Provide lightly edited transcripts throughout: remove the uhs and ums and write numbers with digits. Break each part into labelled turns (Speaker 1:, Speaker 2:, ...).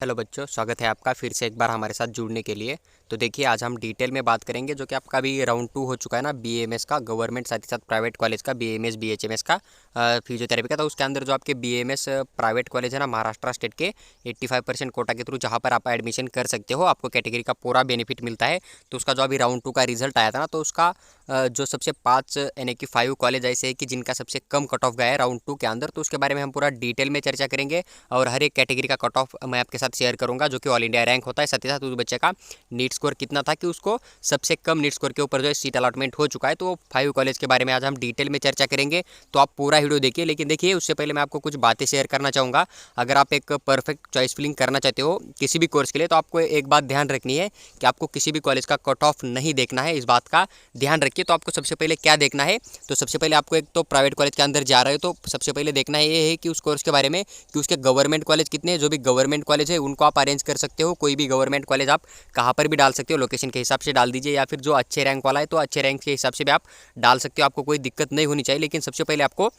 Speaker 1: Hello बच्चों, स्वागत है आपका फिर से एक बार हमारे साथ जुड़ने के लिए। तो देखिए, आज हम डिटेल में बात करेंगे जो कि आपका अभी राउंड 2 हो चुका है ना, बीएएमएस का, गवर्नमेंट साथ ही साथ प्राइवेट कॉलेज का, बीएएमएस बीएचएमएस का, फिजियोथेरेपी का। तो उसके अंदर जो आपके बीएएमएस प्राइवेट कॉलेज है ना, महाराष्ट्र स्टेट के 85% कोटा के थ्रू जहाँ पर आप एडमिशन कर सकते हो, आपको कैटेगरी का पूरा बेनिफिट मिलता है। तो उसका जो अभी राउंड 2 का रिजल्ट आया था ना, तो उसका जो सबसे 5 यानी कि 5 कॉलेज ऐसे है कि जिनका सबसे कम कट ऑफ गया है राउंड 2 के अंदर। तो उसके बारे में हम पूरा डिटेल में चर्चा करेंगे और हर एक कैटेगरी का कट ऑफ मैं आपके साथ शेयर करूंगा, जो कि ऑल इंडिया रैंक होता है। साथ ही साथ उस बच्चे का नीट स्कोर कितना था कि उसको सबसे कम नीट स्कोर के ऊपर जो है सीट अलॉटमेंट हो चुका है। तो 5 कॉलेज के बारे में आज हम डिटेल में चर्चा करेंगे, तो आप पूरा वीडियो देखिए। लेकिन देखिए, उससे पहले मैं आपको कुछ बातें शेयर करना चाहूँगा। अगर आप एक परफेक्ट चॉइस फिलिंग करना चाहते हो किसी भी कोर्स के लिए, तो आपको एक बात ध्यान रखनी है कि आपको किसी भी कॉलेज का कट ऑफ नहीं देखना है। इस बात का ध्यान रखिए। तो आपको सबसे पहले क्या देखना है, तो सबसे पहले आपको एक तो प्राइवेट कॉलेज के अंदर जा रहे हो, तो सबसे पहले देखना है ये है कि उस कोर्स के बारे में कि उसके गवर्नमेंट कॉलेज कितने हैं। जो भी गवर्नमेंट कॉलेज है उनको आप अरेंज कर सकते हो। कोई भी गवर्नमेंट कॉलेज आप कहाँ पर भी डाल सकते हो, लोकेशन के हिसाब से डाल दीजिए, या फिर जो अच्छे रैंक वाला है तो अच्छे रैंक के हिसाब से भी आप डाल सकते हो। आपको कोई दिक्कत नहीं होनी चाहिए। लेकिन सबसे पहले आपको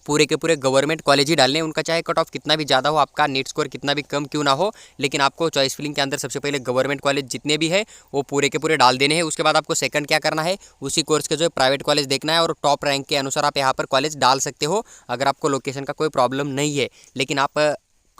Speaker 1: पूरे के पूरे गवर्नमेंट कॉलेज ही डालने हैं। उनका चाहे कट ऑफ कितना भी ज़्यादा हो, आपका नीट स्कोर कितना भी कम क्यों ना हो, लेकिन आपको चॉइस फिलिंग के अंदर सबसे पहले गवर्नमेंट कॉलेज जितने भी है वो पूरे के पूरे डाल देने हैं। उसके बाद आपको सेकंड क्या करना है, उसी कोर्स के जो प्राइवेट कॉलेज देखना है और टॉप रैंक के अनुसार आप यहाँ पर कॉलेज डाल सकते हो, अगर आपको लोकेशन का कोई प्रॉब्लम नहीं है। लेकिन आप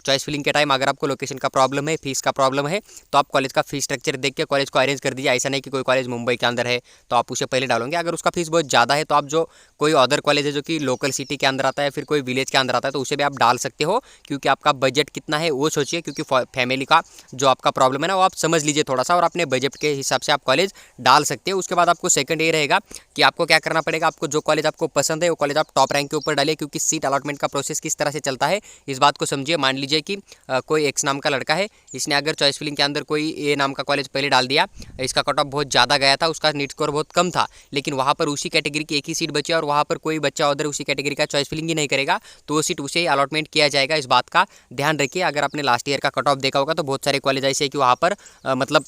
Speaker 1: चॉइस फिलिंग के टाइम अगर आपको लोकेशन का प्रॉब्लम है, फीस का प्रॉब्लम है, तो आप कॉलेज का फीस स्ट्रक्चर देख के कॉलेज को अरेंज कर दीजिए। ऐसा नहीं कि कोई कॉलेज मुंबई के अंदर है तो आप उसे पहले डालोगे। अगर उसका फीस बहुत ज़्यादा है तो आप जो कोई अदर कॉलेज है जो कि लोकल सिटी के अंदर आता है, फिर कोई विलेज के अंदर आता है, तो उसे भी आप डाल सकते हो। क्योंकि आपका बजट कितना है वो सोचिए, क्योंकि फैमिली का जो आपका प्रॉब्लम है ना वो आप समझ लीजिए थोड़ा सा, और अपने बजट के हिसाब से आप कॉलेज डाल सकते हो। उसके बाद आपको सेकंड ये रहेगा कि आपको क्या करना पड़ेगा, आपको जो कॉलेज आपको पसंद है वो कॉलेज आप टॉप रैंक के ऊपर डालिए। क्योंकि सीट अलॉटमेंट का प्रोसेस किस तरह से चलता है इस बात को समझिए। मान लीजिए कि कोई एक्स नाम का लड़का है, इसने अगर चॉइस फिलिंग के अंदर कोई ए नाम का कॉलेज पहले डाल दिया, इसका कट ऑफ बहुत ज़्यादा गया था, उसका नीट स्कोर बहुत कम था, लेकिन वहाँ पर उसी कैटेगरी की एक ही सीट बची और वहाँ पर कोई बच्चा उधर उसी कैटेगरी का चॉइस फिलिंग ही नहीं करेगा, तो वो सीट उसे ही अलॉटमेंट किया जाएगा। इस बात का ध्यान रखिए। अगर आपने लास्ट ईयर का कट ऑफ देखा होगा तो बहुत सारे कॉलेज ऐसे हैं कि वहाँ पर मतलब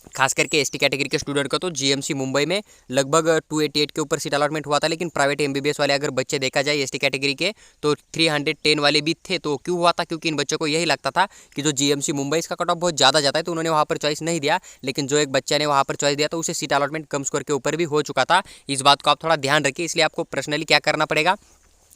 Speaker 1: खास करके एसटी कैटेगरी के स्टूडेंट को तो जीएमसी मुंबई में लगभग 288 के ऊपर सीट अलॉटमेंट हुआ था। लेकिन प्राइवेट एमबीबीएस वाले अगर बच्चे देखा जाए एसटी कैटेगरी के, तो 310 वाले भी थे। तो क्यों हुआ था, क्योंकि इन बच्चों को यही लगता था कि जो जीएमसी मुंबई इसका कट ऑफ बहुत ज़्यादा जाता है, तो उन्होंने वहाँ पर चॉइस नहीं दिया। लेकिन जो एक बच्चे ने वहाँ पर चॉइस दिया तो उसे सीट अलॉटमेंट कम स्कोर के ऊपर भी हो चुका था। इस बात को आप थोड़ा ध्यान रखिए। इसलिए आपको पर्सनली क्या करना पड़ेगा,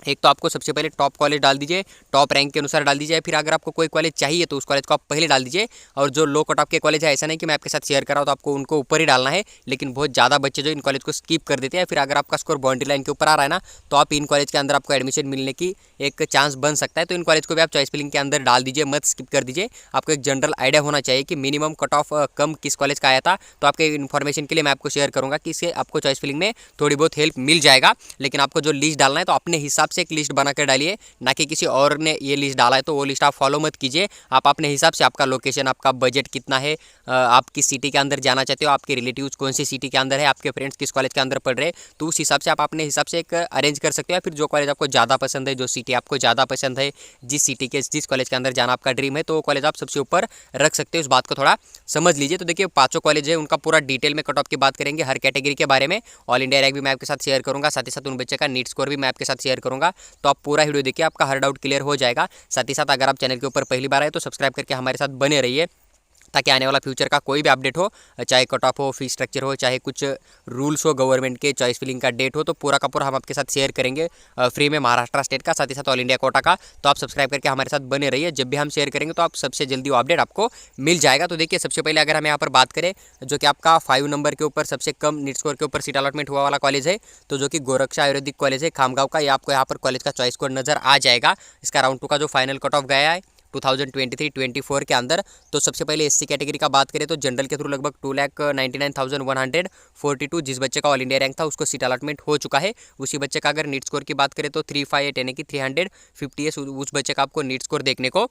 Speaker 1: एक तो आपको सबसे पहले टॉप कॉलेज डाल दीजिए, टॉप रैंक के अनुसार डाल दीजिए। फिर अगर आपको कोई कॉलेज चाहिए तो उस कॉलेज को आप पहले डाल दीजिए। और जो लो कट ऑफ के कॉलेज है, ऐसा नहीं कि मैं आपके साथ शेयर कर रहा हूँ तो आपको उनको ऊपर ही डालना है। लेकिन बहुत ज़्यादा बच्चे जो इन कॉलेज को स्किप कर देते हैं, फिर अगर आपका स्कोर बाउंड्री लाइन के ऊपर आ रहा है ना, तो आप इन कॉलेज के अंदर आपको एडमिशन मिलने की एक चांस बन सकता है। तो इन कॉलेज को भी आप चॉइस फिलिंग के अंदर डाल दीजिए, मत स्किप कर दीजिए। आपको एक जनरल आइडिया होना चाहिए कि मिनिमम कट ऑफ कम किस कॉलेज का आया था। तो आपके इन्फॉर्मेशन के लिए मैं आपको शेयर करूँगा कि इससे आपको चॉइस फिलिंग में थोड़ी बहुत हेल्प मिल जाएगा। लेकिन आपको जो लिस्ट डालना है तो अपने हिसाब से एक लिस्ट बनाकर डालिए, ना कि किसी और ने ये लिस्ट डाला है तो वो लिस्ट आप फॉलो मत कीजिए। आप अपने हिसाब से, आपका लोकेशन, आपका बजट कितना है, आप किस सिटी के अंदर जाना चाहते हो, आपके रिलेटिव्स कौन सी सिटी के अंदर है, आपके फ्रेंड्स किस कॉलेज के अंदर पढ़ रहे हैं, तो उस हिसाब से आप अपने हिसाब से एक अरेंज कर सकते हो। फिर जो कॉलेज आपको ज़्यादा पसंद है, जो सिटी आपको ज़्यादा पसंद है, जिस कॉलेज के अंदर जाना आपका ड्रीम है, तो वो कॉलेज आप सबसे ऊपर रख सकते हो। इस बात को थोड़ा समझ लीजिए। तो देखिए, 5 कॉलेज है, उनका पूरा डिटेल में कट ऑफ की बात करेंगे, हर कैटेगरी के बारे में। ऑल इंडिया रैंक भी मैं आपके साथ शेयर करूँगा, साथ ही साथ उन बच्चे का नीट स्कोर भी मैं आपके साथ शेयर करूँगा। तो आप पूरा वीडियो देखिए, आपका हर डाउट क्लियर हो जाएगा। साथ ही साथ अगर आप चैनल के ऊपर पहली बार आए तो सब्सक्राइब करके हमारे साथ बने रहिए, ताकि आने वाला फ्यूचर का कोई भी अपडेट हो, चाहे कट ऑफ हो, फीस स्ट्रक्चर हो, चाहे कुछ रूल्स हो गवर्नमेंट के, चॉइस फिलिंग का डेट हो, तो पूरा का पूरा हम आपके साथ शेयर करेंगे फ्री में, महाराष्ट्र स्टेट का, साथ ही साथ ऑल इंडिया कोटा का। तो आप सब्सक्राइब करके हमारे साथ बने रहिए। जब भी हम शेयर करेंगे तो आप सबसे जल्दी वो अपडेट आपको मिल जाएगा। तो देखिए, सबसे पहले अगर हम यहाँ पर बात करें, जो कि आपका 5 नंबर के ऊपर सबसे कम नीट स्कोर के ऊपर सीट अलॉटमेंट हुआ वाला कॉलेज है, तो जो कि गोरक्षा आयुर्वेदिक कॉलेज है खामगांव का, ये आपको यहाँ पर कॉलेज का चॉइस कोड नजर आ जाएगा। इसका राउंड 2 का जो फाइनल कट ऑफ गया है 2023-24 के अंदर। तो सबसे पहले एससी कैटेगरी का बात करें तो जनरल के थ्रू लगभग 2,99,142, जिस बच्चे का ऑल इंडिया रैंक था उसको सीट अलॉटमेंट हो चुका है। उसी बच्चे का अगर नीट स्कोर की बात करें तो 358 यानी कि 350, उस बच्चे का आपको नीट स्कोर देखने को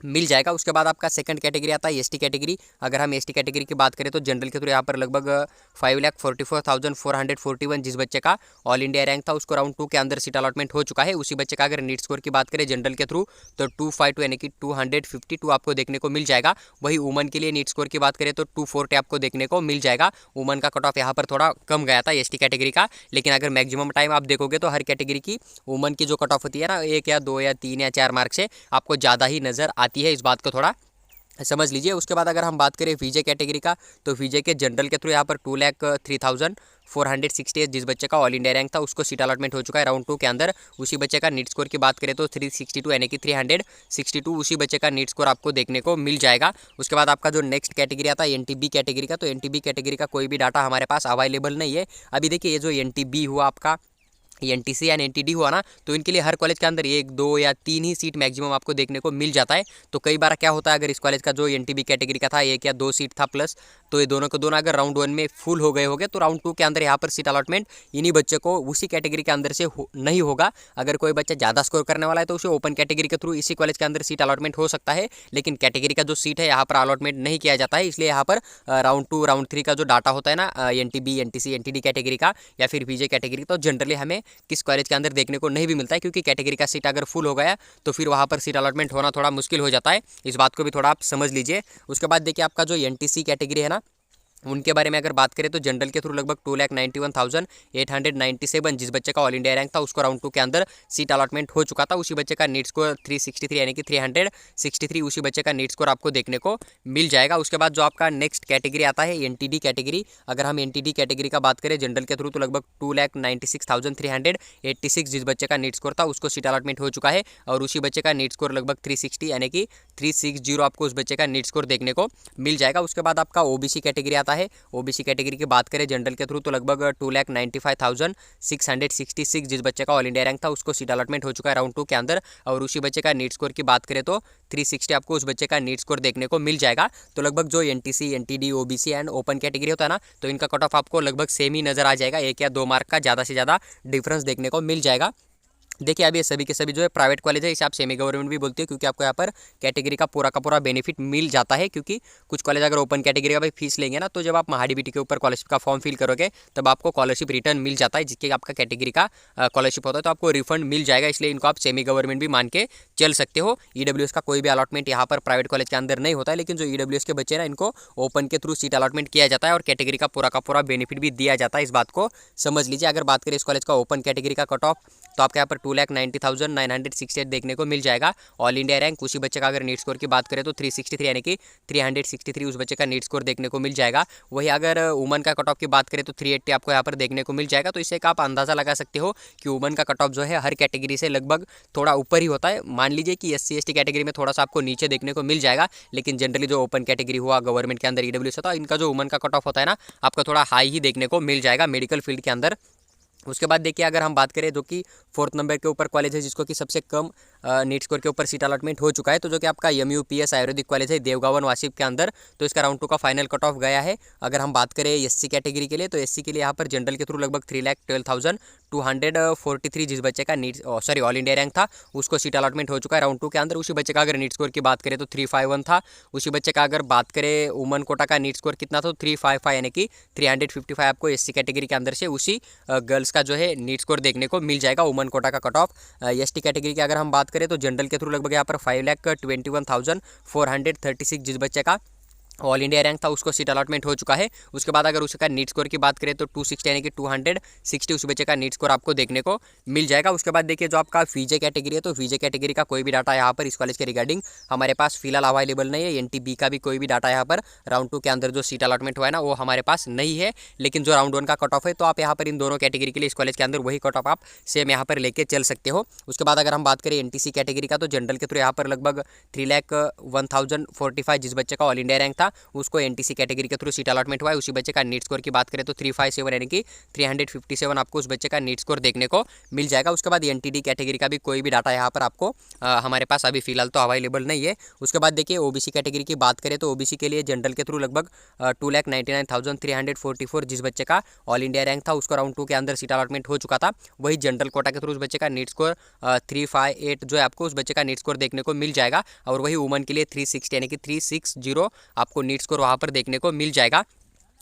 Speaker 1: मिल जाएगा। उसके बाद आपका सेकंड कैटेगरी आता है एसटी कैटेगरी। अगर हम एसटी कैटेगरी की बात करें तो जनरल के थ्रू यहाँ पर लगभग 5,44,441, जिस बच्चे का ऑल इंडिया रैंक था उसको राउंड 2 के अंदर सीट अलॉटमेंट हो चुका है। उसी बच्चे का अगर नीट स्कोर की बात करें जनरल के थ्रू तो 252 यानी कि 252 आपको देखने को मिल जाएगा। वही वुमन के लिए नीट स्कोर की बात करें तो 240 आपको देखने को मिल जाएगा। वुमन का कट ऑफ यहाँ पर थोड़ा कम गया था एसटी कैटेगरी का, लेकिन अगर मैक्सिमम टाइम आप देखोगे तो हर कैटेगरी की वुमन की जो कट ऑफ होती है ना, 1 या 2 या 3 या 4 मार्क्स से आपको ज़्यादा ही नज़र आती है। इस बात को थोड़ा समझ लीजिए। उसके बाद अगर हम बात करें वीजे कैटेगरी का, तो वीजे के जनरल के थ्रू यहाँ पर 2,03,468 जिस बच्चे का ऑल इंडिया रैंक था उसको सीट अलॉटमेंट हो चुका है राउंड 2 के अंदर। उसी बच्चे का नीट स्कोर की बात करें तो 362 यानी कि 362 उसी बच्चे का नीट स्कोर आपको देखने को मिल जाएगा। उसके बाद आपका जो नेक्स्ट कैटेगरी आता है एनटीबी कैटेगरी का, तो एनटीबी कैटेगरी का कोई भी डाटा हमारे पास अवेलेबल नहीं है अभी। देखिए ये जो एनटीबी हुआ आपका, एनटीसी या एनटीडी हुआ ना, तो इनके लिए हर कॉलेज के अंदर 1, 2 या 3 ही सीट मैक्सिमम आपको देखने को मिल जाता है। तो कई बार क्या होता है, अगर इस कॉलेज का जो एनटीबी कैटेगरी का था 1 या 2 सीट था प्लस, तो ये दोनों को दोनों अगर राउंड 1 में फुल हो गए होंगे तो राउंड 2 के अंदर यहाँ पर सीट अलॉटमेंट इन्हीं बच्चे को उसी कैटेगरी के अंदर से नहीं होगा। अगर कोई बच्चा ज़्यादा स्कोर करने वाला है तो उसे ओपन कैटेगरी के थ्रू इसी कॉलेज के अंदर सीट अलॉटमेंट हो सकता है, लेकिन कैटेगरी का जो सीट है यहाँ पर अलॉटमेंट नहीं किया जाता है। इसलिए यहाँ पर राउंड 2 राउंड 3 का जो डाटा होता है ना एनटीबी, एनटीसी, एनटीडी कैटेगरी का या फिर वीजे कैटेगरी, तो जनरली हमें किस कॉलेज के अंदर देखने को नहीं भी मिलता है, क्योंकि कैटेगरी का सीट अगर फुल हो गया तो फिर वहाँ पर सीट अलॉटमेंट होना थोड़ा मुश्किल हो जाता है। इस बात को भी थोड़ा आप समझ लीजिए। उसके बाद देखिए आपका जो एनटीसी कैटेगरी है ना, उनके बारे में अगर बात करें तो जनरल के थ्रू लगभग 2,91,897 जिस बच्चे का ऑल इंडिया रैंक था उसको राउंड 2 के अंदर सीट अलॉटमेंट हो चुका था। उसी बच्चे का नीट स्कोर 363 यानी कि 363 उसी बच्चे का नीट स्कोर आपको देखने को मिल जाएगा। उसके बाद जो आपका नेक्स्ट कैटेगरी आता है एनटीडी कैटेगरी, अगर हम एनटीडी कैटेगरी का बात करें जनरल के थ्रू तो लगभग 2,96,386 जिस बच्चे का नीट स्कोर था उसको सीट अलॉटमेंट हो चुका है, और उसी बच्चे का नीट स्कोर लगभग 360 यानी कि 360 आपको उस बच्चे का नीट स्कोर देखने को मिल जाएगा। उसके बाद आपका ओबीसी कैटेगरी आता है। ओबीसी कैटेगरी की बात करें जनरल के थ्रू तो लगभग 2,95,666 जिस बच्चे का ऑल इंडिया रैंक था उसको सीट अलॉटमेंट हो चुका है राउंड 2 के अंदर, और उसी बच्चे का नीट स्कोर की बात करें तो 360 आपको उस बच्चे का नीट स्कोर देखने को मिल जाएगा। तो लगभग जो NTC, NTD, OBC and open category होता है ना, तो इनका कट ऑफ आपको लगभग सेम ही नजर आ जाएगा, 1 या 2 मार्क का ज़्यादा से ज़्यादा डिफरेंस देखने को मिल जाएगा। देखिए अब ये सभी के सभी जो है प्राइवेट कॉलेज है, इसे आप सेमी गवर्नमेंट भी बोलती है, क्योंकि आपको यहाँ पर कैटेगरी का पूरा बेनिफिट मिल जाता है। क्योंकि कुछ कॉलेज अगर ओपन कैटेगरी का भी फीस लेंगे ना, तो जब आप महाडीबीटी के ऊपर स्कॉलरशिप का फॉर्म फिल करोगे तब आपको स्कॉलरशिप रिटर्न मिल जाता है, जिसके आपका कैटेगरी का स्कॉलरशिप होता है, तो आपको रिफंड मिल जाएगा। इसलिए इनको आप सेमी गवर्नमेंट भी मान के चल सकते हो। ईडब्ल्यूएस का कोई भी अलॉटमेंट यहाँ पर प्राइवेट कॉलेज के अंदर नहीं होता है, लेकिन जो ईडब्ल्यूएस के बच्चे ना इनको ओपन के थ्रू सीट अलॉटमेंट किया जाता है और कैटेगरी का पूरा बेनिफिट भी दिया जाता है। इस बात को समझ लीजिए। अगर बात करें इस कॉलेज का ओपन कैटेगरी का कट ऑफ, तो आपके यहाँ पर 2,90,968 देखने को मिल जाएगा। ऑल इंडिया रैंक उसी बच्चे का अगर नीट स्कोर की बात करें तो 363 यानी कि 363 उस बच्चे का नीट स्कोर देखने को मिल जाएगा। वही अगर वुमन का कट ऑफ की बात करें तो 380 आपको यहाँ पर देखने को मिल जाएगा। तो इससे एक आप अंदाज़ा लगा सकते हो कि वुमन का कट ऑफ जो है हर कैटेगरी से लगभग थोड़ा ऊपर ही होता है। मान लीजिए कि SC ST कैटेगरी में थोड़ा सा आपको नीचे देखने को मिल जाएगा, लेकिन जनरली जो ओपन कैटेगरी हुआ गवर्नमेंट के अंदर ईडब्ल्यूएस होता है, इनका जो वुमन का कट ऑफ होता है ना, आपका थोड़ा हाई ही देखने को मिल जाएगा मेडिकल फील्ड के अंदर। उसके बाद देखिए अगर हम बात करें जो कि 4th नंबर के ऊपर कॉलेज है जिसको कि सबसे कम नीट स्कोर के ऊपर सीट अलॉटमेंट हो चुका है, तो जो कि आपका MUPS आयुर्वेदिक कॉलेज है देवगावन वाशिप के अंदर, तो इसका राउंड 2 का फाइनल कट ऑफ गया है। अगर हम बात करें SC कैटेगरी के लिए, तो SC के लिए यहाँ पर जनरल के थ्रू लगभग 3,12,243 जिस बच्चे का नीट ऑल इंडिया रैंक था उसको सीट अलॉटमेंट हो चुका है राउंड 2 के अंदर। उसी बच्चे का अगर नीट स्कोर की बात करें तो 351 था। उसी बच्चे का अगर बात करें वुमन कोटा का नीट स्कोर कितना था, 355 यानी कि 355 आपको SC कैटेगरी के अंदर से उसी गर्ल्स का जो है नीट स्कोर देखने को मिल जाएगा वुमन कोटा का कट ऑफ। ST कैटेगरी की अगर हम बात करें तो जनरल के थ्रू लगभग यहाँ पर 5,21,436 जिस बच्चे का ऑल इंडिया रैंक था उसको सीट अलॉटमेंट हो चुका है। उसके बाद अगर उसका नीट स्कोर की बात करें तो 260 यानी कि 260 उस बच्चे का नीट स्कोर आपको देखने को मिल जाएगा। उसके बाद देखिए जो आपका वीजे कैटेगरी है, तो वीजे कैटेगरी का कोई भी डाटा यहाँ पर इस कॉलेज के रिगार्डिंग हमारे पास फिलहाल अवेलेबल नहीं है। एनटीबी का भी कोई भी डाटा यहाँ पर राउंड 2 के अंदर जो सीट अलॉटमेंट हुआ है ना वो हमारे पास नहीं है, लेकिन जो राउंड 1 का कट ऑफ है तो आप यहाँ पर इन दोनों कैटेगरी के लिए इस कॉलेज के अंदर वही कट ऑफ आप सेम यहाँ पर लेके चल सकते हो। उसके बाद अगर हम बात करें एनटीसी कैटेगरी का, तो जनरल के थ्रू यहाँ पर लगभग 3,01,045 जिस बच्चे का ऑल इंडिया रैंक था उसको एनटीसी कैटेगरी के थ्रू सीट अलॉटमेंट हुआ है। उसी बच्चे का नीट स्कोर की बात करें तो 357 यानी कि 357 आपको उस बच्चे का नीट स्कोर देखने को मिल जाएगा। उसके बाद एनटीडी कैटेगरी का भी कोई भी डाटा यहाँ पर आपको हमारे पास अभी फिलहाल तो अवेलेबल नहीं है। उसके बाद देखिए ओबीसी कैटेगरी की बात करें तो ओबीसी के लिए जनरल के थ्रू लगभग 2,99,344 जिस बच्चे का ऑल इंडिया रैंक था उसको राउंड 2 के अंदर सीट अलॉटमेंट हो चुका था। वही जनरल कोटा के थ्रू उस बच्चे का नीट स्कोर 358 जो है आपको उस बच्चे का नीट स्कोर देखने को मिल जाएगा, और वही वुमन के लिए 360 यानी कि 360 आपको नीट स्कोर वहाँ पर देखने को मिल जाएगा।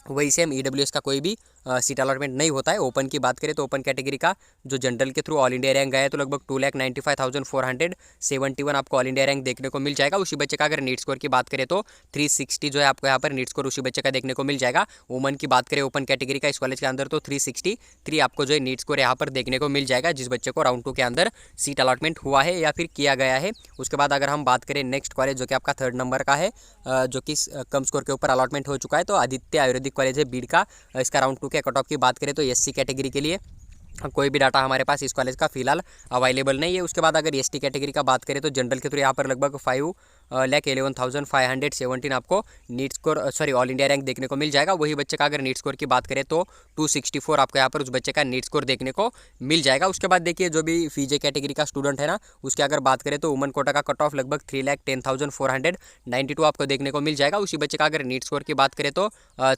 Speaker 1: वही सेम ईडब्ल्यूएस का कोई भी सीट अलॉटमेंट नहीं होता है। ओपन की बात करें तो ओपन कैटेगरी का जो जनरल के थ्रू ऑल इंडिया रैंक गया है तो लगभग 2,95,471 आपको ऑल इंडिया रैंक देखने को मिल जाएगा। उसी बच्चे का अगर नीट स्कोर की बात करें तो 360 जो है आपको यहाँ पर नीट स्कोर उसी बच्चे का देखने को मिल जाएगा। वुमन की बात करें ओपन कैटेगरी का इस कॉलेज के अंदर तो 363 आपको जो है नीट स्कोर यहाँ पर देखने को मिल जाएगा, जिस बच्चे को राउंड 2 के अंदर सीट अलॉटमेंट हुआ है या फिर किया गया है। उसके बाद अगर हम बात करें नेक्स्ट कॉलेज जो कि आपका 3rd नंबर का है, जो कि कम स्कोर के ऊपर अलॉटमेंट हो चुका है, तो आदित्य आयुर्वेदिक कॉलेज है बीड का। इसका राउंड 2 के कट ऑफ की बात करें तो एससी कैटेगरी के लिए कोई भी डाटा हमारे पास इस कॉलेज का फिलहाल अवेलेबल नहीं है। उसके बाद अगर एसटी कैटेगरी का बात करें तो जनरल के थ्रू यहाँ पर लगभग 5,11,517 आपको NEET score all India rank देखने को मिल जाएगा। वही बच्चे का अगर नीट स्कोर की बात करें तो 264 आपको यहाँ पर उस बच्चे का नीट स्कोर देखने को मिल जाएगा। उसके बाद देखिए जो भी फीजे कैटेगरी का स्टूडेंट है ना, उसके अगर बात करें तो वुमन कोटा का कट ऑफ लगभग 3,10,492 आपको देखने को मिल जाएगा। उसी बच्चे का अगर नीट स्कोर की बात करें तो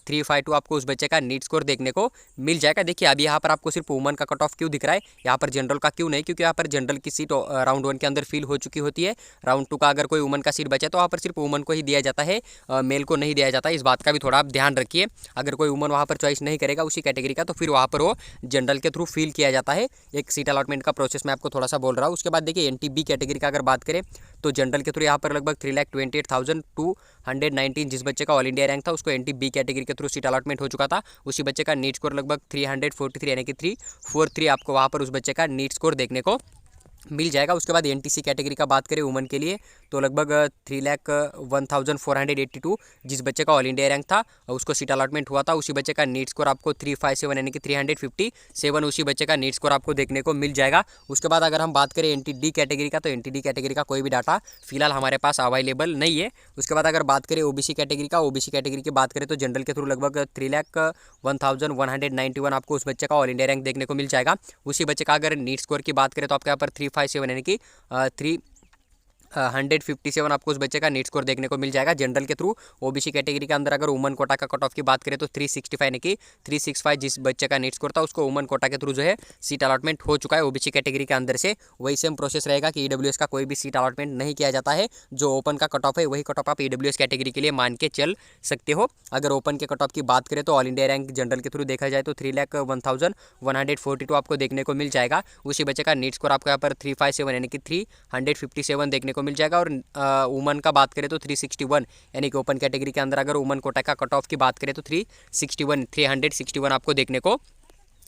Speaker 1: 352 आपको उस बच्चे का नीट स्कोर देखने को मिल जाएगा। देखिए अभी यहाँ पर आपको सिर्फ वुमन का कट ऑफ क्यों दिख रहा है, यहाँ पर जनरल का क्यों नहीं, क्योंकि यहाँ पर जनरल की सीट राउंड 1 के अंदर फिल हो चुकी होती है। राउंड 2 का अगर कोई वुमन का सीट बचे तो वहाँ पर सिर्फ वुमन को ही दिया जाता है, मेल को नहीं दिया जाता है। इस बात का भी थोड़ा आप ध्यान रखिए। अगर कोई वुमन वहाँ पर चॉइस नहीं करेगा उसी कैटेगरी का तो फिर वहाँ पर वो जनरल के थ्रू फिल किया जाता है। एक सीट अलॉटमेंट का प्रोसेस मैं आपको थोड़ा सा बोल रहा हूँ। उसके बाद देखिए एनटीबी कैटेगरी का अगर बात करें तो जनरल के थ्रू यहाँ पर लगभग 3,28,219 जिस बच्चे का ऑल इंडिया रैंक था उसको एनटीबी कैटेगरी के थ्रू सीट अलॉटमेंट हो चुका था। उसी बच्चे का नीट स्कोर लगभग 343 यानी कि 343 आपको वहाँ पर उस बच्चे का नीट स्कोर देखने को मिल जाएगा। उसके बाद एनटीसी कैटेगरी का बात करें वुमन के लिए तो लगभग 3,01,482 जिस बच्चे का ऑल इंडिया रैंक था उसको सीट अलॉटमेंट हुआ था। उसी बच्चे का नीट स्कोर आपको 357 यानी कि 357 उसी बच्चे का नीट स्कोर आपको देखने को मिल जाएगा। उसके बाद अगर हम बात करें एनटीडी कैटेगरी का तो एनटीडी कैटेगरी का कोई भी डाटा फिलहाल हमारे पास अवेलेबल नहीं है। उसके बाद अगर बात करें ओबीसी कैटेगरी का, ओबीसी कैटेगरी की बात करें तो जनरल के थ्रू लगभग 3,01,191 आपको उस बच्चे का ऑल इंडिया रैंक देखने को मिल जाएगा। उसी बच्चे का अगर नीट स्कोर की बात करें तो आपके यहाँ पर 357 यानी कि 357 आपको उस बच्चे का नीट स्कोर देखने को मिल जाएगा जनरल के थ्रू। ओबीसी कैटेगरी के अंदर अगर वुमन कोटा का कट ऑफ की बात करें तो 365 यानी कि 365 जिस बच्चे का नीट स्कोर था उसको वुमन कोटा के थ्रू जो है सीट अलॉटमेंट हो चुका है ओबीसी कैटेगरी के अंदर से। वही सेम प्रोसेस रहेगा कि ईडब्ल्यूएस का कोई भी सीट अलॉटमेंट नहीं किया जाता है। जो ओपन का कट ऑफ है वही कट ऑफ आप ईडब्ल्यूएस कैटेगरी के लिए मान के चल सकते हो। अगर ओपन के कट ऑफ की बात करें तो ऑल इंडिया रैंक जनरल के थ्रू देखा जाए तो 3,01,142 आपको देखने को मिल जाएगा। उसी बच्चे का नीट स्कोर आपको यहाँ पर 357 यानी कि 357 देखने को मिल जाएगा। और वुमन का बात करें तो 361 यानी कि ओपन कैटेगरी के अंदर अगर वुमन कोटा का कट ऑफ की बात करें तो 361 आपको देखने को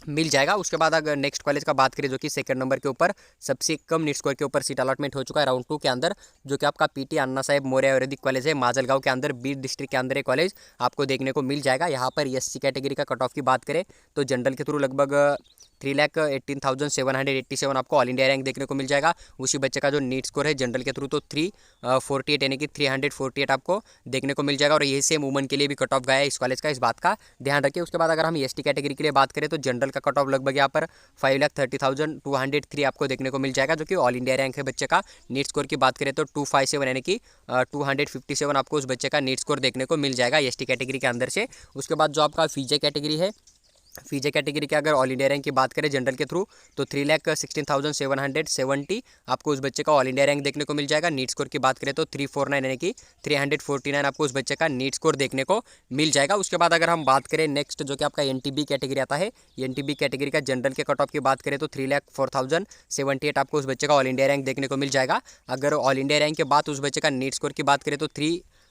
Speaker 1: मिल जाएगा। उसके बाद अगर नेक्स्ट कॉलेज का बात करें जो कि 2nd नंबर के ऊपर सबसे कम नीट स्कोर के ऊपर सीट अलॉटमेंट हो चुका है राउंड 2 के अंदर, जो कि आपका पीटी अन्ना साहेब मौर्य आयुर्वेदिक कॉलेज है माजलगांव के अंदर, बीड डिस्ट्रिक्ट के अंदर एक कॉलेज आपको देखने को मिल जाएगा। यहाँ पर एससी कैटेगरी का कट ऑफ की बात करें तो जनरल के थ्रू लगभग 3,18,787 आपको ऑल इंडिया रैंक देखने को मिल जाएगा। उसी बच्चे का जो नीट स्कोर है जनरल के थ्रू तो 348 यानी कि 348 आपको देखने को मिल जाएगा। और यही सेम वुमन के लिए भी कट ऑफ गया है इस कॉलेज का, इस बात का ध्यान रखिए। उसके बाद अगर हम एसटी कैटेगरी के लिए बात करें तो जनरल का कट ऑफ लगभग यहाँ पर 5,30,203 आपको देखने को मिल जाएगा, जो कि ऑल इंडिया रैंक है बच्चे का। नीट स्कोर की बात करें तो 257 यानी कि 257 आपको उस बच्चे का नीट स्कोर देखने को मिल जाएगा एसटी कैटेगरी के अंदर से। उसके बाद जो आपका फीजे कैटेगरी है, फीजे कैटेगरी के अगर ऑल इंडिया रैंक की बात करें जनरल के थ्रू तो 3,16,770 आपको उस बच्चे का ऑल इंडिया रैंक देखने को मिल जाएगा। नीट स्कोर की बात करें तो 349 यानी कि 349 आपको उस बच्चे का नीट स्कोर देखने को मिल जाएगा। उसके बाद अगर हम बात करें नेक्स्ट जो कि आपका एनटीबी कैटेगरी आता है, एनटीबी कैटेगरी का जनरल के कट ऑफ की बात करें तो 3,04,078 आपको उस बच्चे का ऑल इंडिया रैंक देखने को मिल जाएगा। अगर ऑल इंडिया रैंक के बाद उस बच्चे का नीट स्कोर की बात करें तो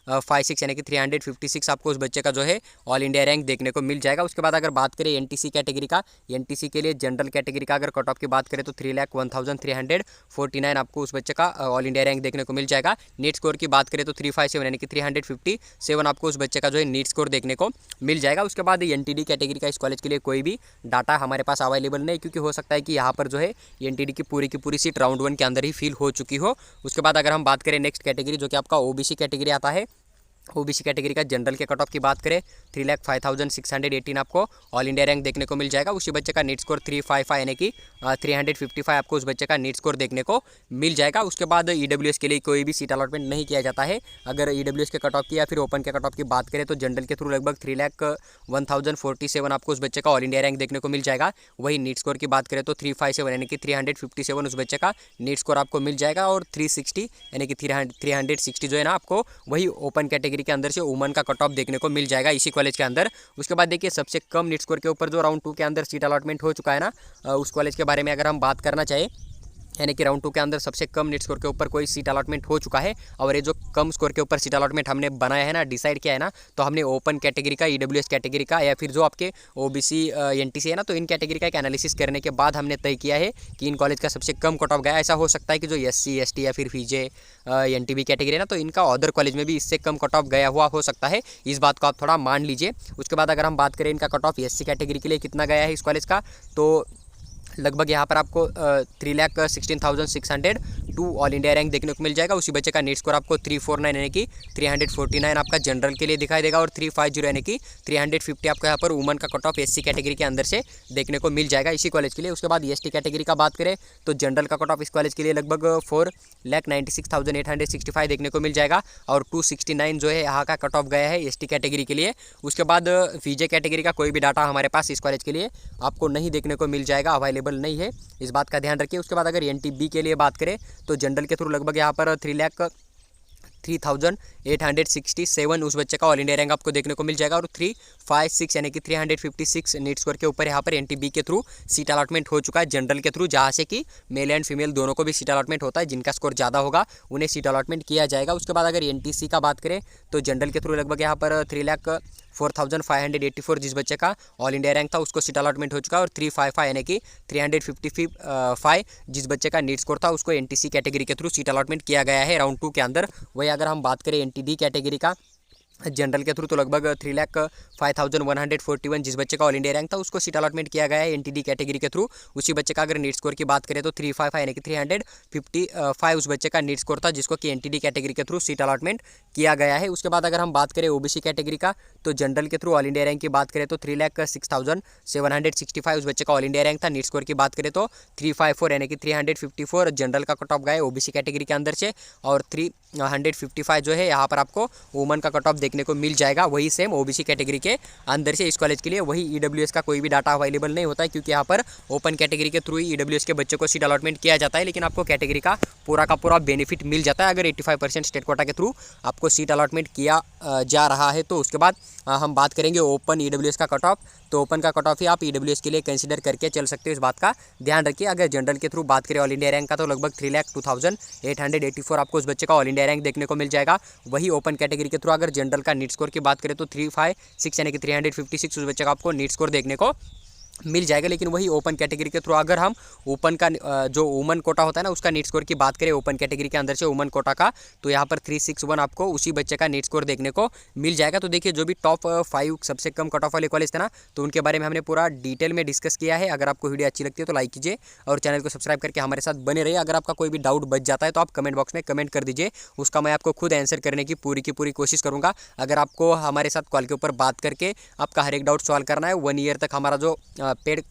Speaker 1: 356 यानी कि 356 आपको उस बच्चे का जो है ऑल इंडिया रैंक देखने को मिल जाएगा। उसके बाद अगर बात करें एनटीसी कैटेगरी का, एनटीसी के लिए जनरल कैटेगरी का अगर कट ऑफ की बात करें तो 3,01,349 आपको उस बच्चे का ऑल इंडिया रैंक देखने को मिल जाएगा। नीट स्कोर की बात करें तो 357 यानी कि 357 आपको उस बच्चे का जो है नीट स्कोर देखने को मिल जाएगा। उसके बाद एनटीडी कैटेगरी का इस कॉलेज के लिए कोई भी डाटा हमारे पास अवेलेबल नहीं, क्योंकि हो सकता है कि यहाँ पर जो है एनटीडी की पूरी सीट राउंड 1 के अंदर ही फिल हो चुकी हो। उसके बाद अगर हम बात करें नेक्स्ट कैटेगरी जो कि आपका ओबीसी कैटेगरी आता है, ओबीसी कैटेगरी का जनरल के कट ऑफ की बात करें 3,05,618 आपको ऑल इंडिया रैंक देखने को मिल जाएगा। उसी बच्चे का नीट स्कोर 355 यानी कि 355 आपको उस बच्चे का नीट स्कोर देखने को मिल जाएगा। उसके बाद ईडब्ल्यूएस के लिए कोई भी सीट अलॉटमेंट नहीं किया जाता है। अगर ईडब्ल्यूएस के कट ऑफ की या फिर ओपन के कट ऑफ की बात करें तो जनरल के थ्रू लगभग 3,01,047 आपको उस बच्चे का ऑल इंडिया रैंक देखने को मिल जाएगा। वही नीट स्कोर की बात करें तो 357 यानी कि 357 उस बच्चे का नीट स्कोर आपको मिल जाएगा। और 360 यानी कि 360 जो है ना आपको वही ओपन कैटेगरी कैटेगरी के अंदर से वुमन का कट ऑफ देखने को मिल जाएगा इसी कॉलेज के अंदर। उसके बाद देखिए सबसे कम नीट स्कोर के ऊपर जो राउंड 2 के अंदर सीट अलॉटमेंट हो चुका है ना, उस कॉलेज के बारे में अगर हम बात करना चाहें, यानी कि राउंड 2 के अंदर सबसे कम नीट स्कोर के ऊपर कोई सीट अलॉटमेंट हो चुका है। और ये जो कम स्कोर के ऊपर सीट अलॉटमेंट हमने बनाया है ना, डिसाइड किया है ना, तो हमने ओपन कैटेगरी का, ईडब्ल्यूएस कैटेगरी का, या फिर जो आपके ओबीसी एनटीसी है ना, तो इन कैटेगरी का एक एनालिसिस करने के बाद हमने तय किया है कि इन कॉलेज का सबसे कम कट ऑफ गया। ऐसा हो सकता है कि जो एससी एसटी या फिर फीजे एनटीबी कैटेगरी है ना, तो इनका अदर कॉलेज में भी इससे कम कट ऑफ गया हुआ हो सकता है। इस बात को आप थोड़ा मान लीजिए। उसके बाद अगर हम बात करें इनका कट ऑफ एससी कैटेगरी के लिए कितना गया है इस कॉलेज का, तो लगभग यहाँ पर आपको 3,16,600 टू ऑल इंडिया रैंक देखने को मिल जाएगा। उसी बच्चे का नीट स्कोर आपको 349 यानी कि 349 आपका जनरल के लिए दिखाई देगा, और 350 यानी कि 350 आपको यहाँ पर वुमन का कट ऑफ एससी कैटेगरी के अंदर से देखने को मिल जाएगा इसी कॉलेज के लिए। उसके बाद एसटी कैटेगरी का बात करें तो जनरल का कट ऑफ इस कॉलेज के लिए लगभग 4,96,865 देखने को मिल जाएगा, और 269 जो है यहाँ का कट ऑफ गया है एसटी कैटेगरी के लिए। उसके बाद फीजे कैटेगरी का कोई भी डाटा हमारे पास इस कॉलेज के लिए आपको नहीं देखने को मिल जाएगा, अवेलेबल नहीं है, इस बात का ध्यान रखिए। उसके बाद अगर एनटीबी के लिए बात करें तो जनरल के थ्रू लगभग यहाँ पर 3,0867 उस बच्चे का ऑल इंडिया रैंक आपको देखने को मिल जाएगा, और 356 यानी कि 356 नीट स्कोर के ऊपर यहाँ पर एनटीबी के थ्रू सीट अलॉटमेंट हो चुका है जनरल के थ्रू, जहाँ से कि मेल एंड फीमेल दोनों को भी सीट अलॉटमेंट होता है। जिनका स्कोर ज़्यादा होगा उन्हें सीट अलॉटमेंट किया जाएगा। उसके बाद अगर एनटीसी का बात करें तो जनरल के थ्रू लगभग यहाँ पर 3,04,584 जिस बच्चे का ऑल इंडिया रैंक था उसको सीट अलॉटमेंट हो चुका है, और 355 यानी कि 355 जिस बच्चे का नीट स्कोर था उसको एनटीसी कैटेगरी के थ्रू सीट अलॉटमेंट किया गया है राउंड 2 के अंदर। वही अगर हम बात करें एनटीडी कैटेगरी का जनरल के थ्रू तो लगभग 3,05,141 जिस बच्चे का ऑल इंडिया रैंक था उसको सीट अलॉटमेंट किया गया है एनटीडी कैटेगरी के थ्रू। उसी बच्चे का अगर नीट स्कोर की बात करें तो 355 यानी कि 355 उस बच्चे का नीट स्कोर था जिसको कि एनटीडी कैटेगरी के थ्रू सीट अलॉटमेंट किया गया है। उसके बाद अगर हम बात करें ओबीसी कैटेगरी का तो जनरल के थ्रू ऑल इंडिया रैंक की बात करें तो 3,06,765 उस बच्चे का ऑल इंडिया रैंक था। नीट स्कोर की बात करें तो 354 यानी कि 354 जनरल का कट ऑफ गया है ओबीसी कैटेगरी के अंदर से, और 355 जो है यहाँ पर आपको वुमन का कट ऑफ देखने को मिल जाएगा। वही सेम ओबीसी कैटेगरी के अंदर से इस कॉलेज के लिए वही ईडब्ल्यूएस का कोई भी डाटा अवेलेबल नहीं होता है, क्योंकि यहाँ पर ओपन कैटेगरी के थ्रू ही ईडब्ल्यूएस के बच्चों को सीट अलॉटमेंट किया जाता है, लेकिन आपको कैटेगरी का पूरा बेनिफिट मिल जाता है अगर 85% स्टेट कोटा के थ्रू आपको सीट अलॉटमेंट किया जा रहा है तो। उसके बाद हम बात करेंगे ओपन ईडब्ल्यूएस का कट ऑफ, तो ओपन का कट ऑफ ही आप ईडब्ल्यूएस के लिए कंसीडर करके चल सकते हो, इस बात का ध्यान रखिए। अगर जनरल के थ्रू बात करें ऑल इंडिया रैंक का तो लगभग 3,02,884 आपको उस बच्चे का ऑल इंडिया रैंक देखने को मिल जाएगा। वही ओपन कैटेगरी के थ्रू अगर जनरल का नीट स्कोर की बात करें तो 356 यानी कि 356 उस बच्चे का आपको नीट स्कोर देखने को मिल जाएगा। लेकिन वही ओपन कैटेगरी के थ्रू अगर हम ओपन का जो वुमन कोटा होता है ना उसका नीट स्कोर की बात करें ओपन कैटेगरी के अंदर से वुमन कोटा का, तो यहाँ पर 361 आपको उसी बच्चे का नीट स्कोर देखने को मिल जाएगा। तो देखिए जो भी टॉप 5 सबसे कम कट ऑफ वाले कॉलेज थे ना, तो उनके बारे में हमने पूरा डिटेल में डिस्कस किया है। अगर आपको वीडियो अच्छी लगती है तो लाइक कीजिए और चैनल को सब्सक्राइब करके हमारे साथ बने रहिए। अगर आपका कोई भी डाउट बच जाता है तो आप कमेंट बॉक्स में कमेंट कर दीजिए, उसका मैं आपको खुद आंसर करने की पूरी कोशिश करूँगा। अगर आपको हमारे साथ कॉल के ऊपर बात करके आपका हर एक डाउट सॉल्व करना है, 1 ईयर तक हमारा जो पेड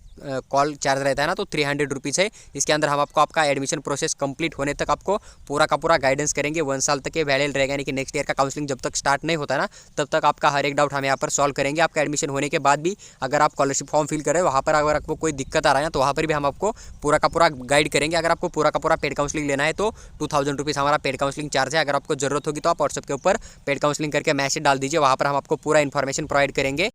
Speaker 1: कॉल चार्ज रहता है ना तो 300 रुपीज़ है। इसके अंदर हम आपका एडमिशन प्रोसेस कंप्लीट होने तक आपको पूरा गाइडेंस करेंगे। 1 साल तक ये वैलिड रहेगा, यानी कि नेक्स्ट ईयर का काउंसलिंग जब तक स्टार्ट नहीं होता ना तब तक आपका हर एक डाउट हम यहाँ पर सॉल्व करेंगे। आपका एडमिशन होने के बाद भी अगर आप स्कॉलरशिप फॉर्म फिल करें वहाँ पर अगर आपको कोई दिक्कत आ रहा है ना तो वहाँ पर भी हम आपको पूरा गाइड करेंगे। अगर आपको पूरा पेड काउंसलिंग लेना है तो 2000 रुपीज़ हमारा पेड काउंसलिंग चार्ज है। अगर आपको जरूरत होगी तो आप व्हाट्सएप के ऊपर पेड काउंसलिंग करके मैसेज डाल दीजिए, वहाँ पर हम आपको पूरा इन्फॉर्मेशन प्रोवाइड करेंगे।